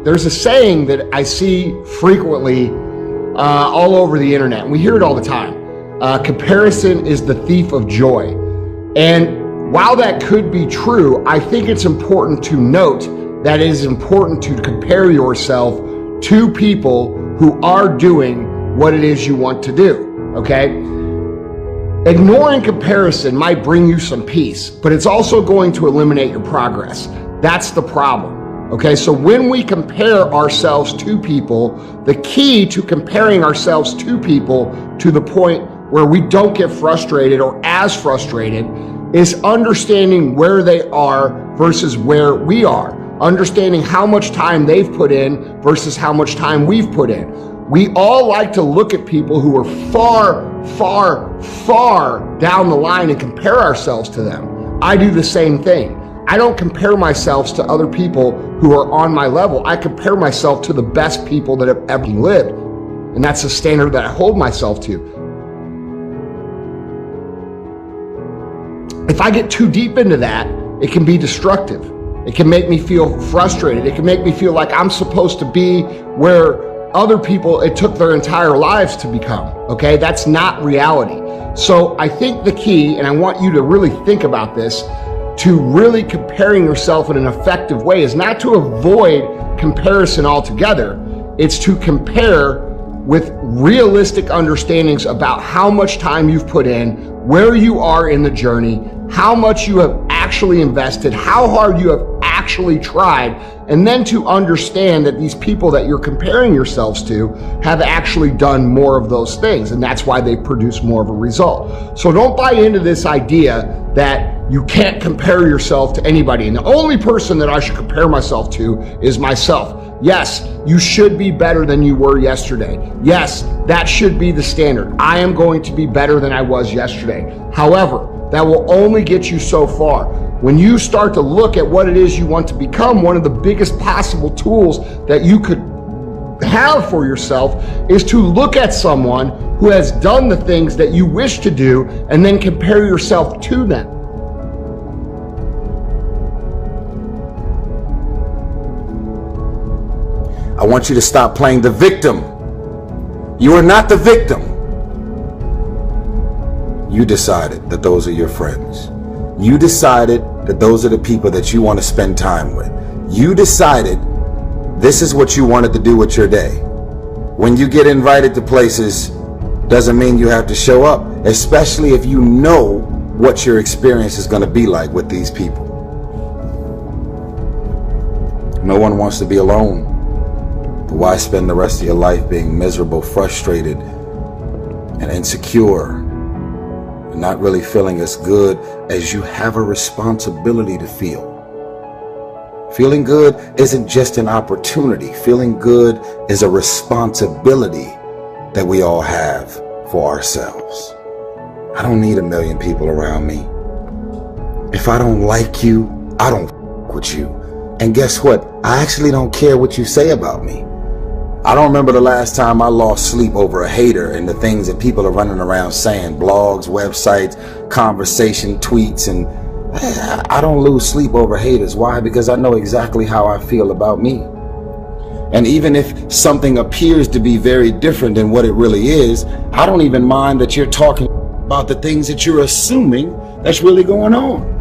there's a saying that I see frequently all over the internet, and we hear it all the time. Comparison is the thief of joy. And while that could be true, I think it's important to note that it is important to compare yourself to people who are doing what it is you want to do, okay? Ignoring comparison might bring you some peace, but it's also going to eliminate your progress. That's the problem, okay? So when we compare ourselves to people, the key to comparing ourselves to people to the point where we don't get frustrated or as frustrated is understanding where they are versus where we are. Understanding how much time they've put in versus how much time we've put in. We all like to look at people who are far, far, far down the line and compare ourselves to them. I do the same thing. I don't compare myself to other people who are on my level. I compare myself to the best people that have ever lived. And that's the standard that I hold myself to. If I get too deep into that, it can be destructive. It can make me feel frustrated. It can make me feel like I'm supposed to be where other people, it took their entire lives to become, okay? That's not reality. So I think the key, and I want you to really think about this, to really comparing yourself in an effective way is not to avoid comparison altogether. It's to compare with realistic understandings about how much time you've put in, where you are in the journey, how much you have actually invested, how hard you have actually tried, and then to understand that these people that you're comparing yourselves to have actually done more of those things, and that's why they produce more of a result. So don't buy into this idea that you can't compare yourself to anybody, and the only person that I should compare myself to is myself. Yes, you should be better than you were yesterday. Yes, that should be the standard. I am going to be better than I was yesterday. However, that will only get you so far. When you start to look at what it is you want to become, one of the biggest possible tools that you could have for yourself is to look at someone who has done the things that you wish to do and then compare yourself to them. I want you to stop playing the victim. You are not the victim. You decided that those are your friends. You decided that those are the people that you want to spend time with. You decided this is what you wanted to do with your day. When you get invited to places, doesn't mean you have to show up, especially if you know what your experience is going to be like with these people. No one wants to be alone. But why spend the rest of your life being miserable, frustrated, and insecure, and not really feeling as good as you have a responsibility to feel? Feeling good isn't just an opportunity. Feeling good is a responsibility that we all have for ourselves. I don't need a million people around me. If I don't like you, I don't f with you. And guess what? I actually don't care what you say about me. I don't remember the last time I lost sleep over a hater and the things that people are running around saying, blogs, websites, conversation, tweets, and I don't lose sleep over haters. Why? Because I know exactly how I feel about me. And even if something appears to be very different than what it really is, I don't even mind that you're talking about the things that you're assuming that's really going on.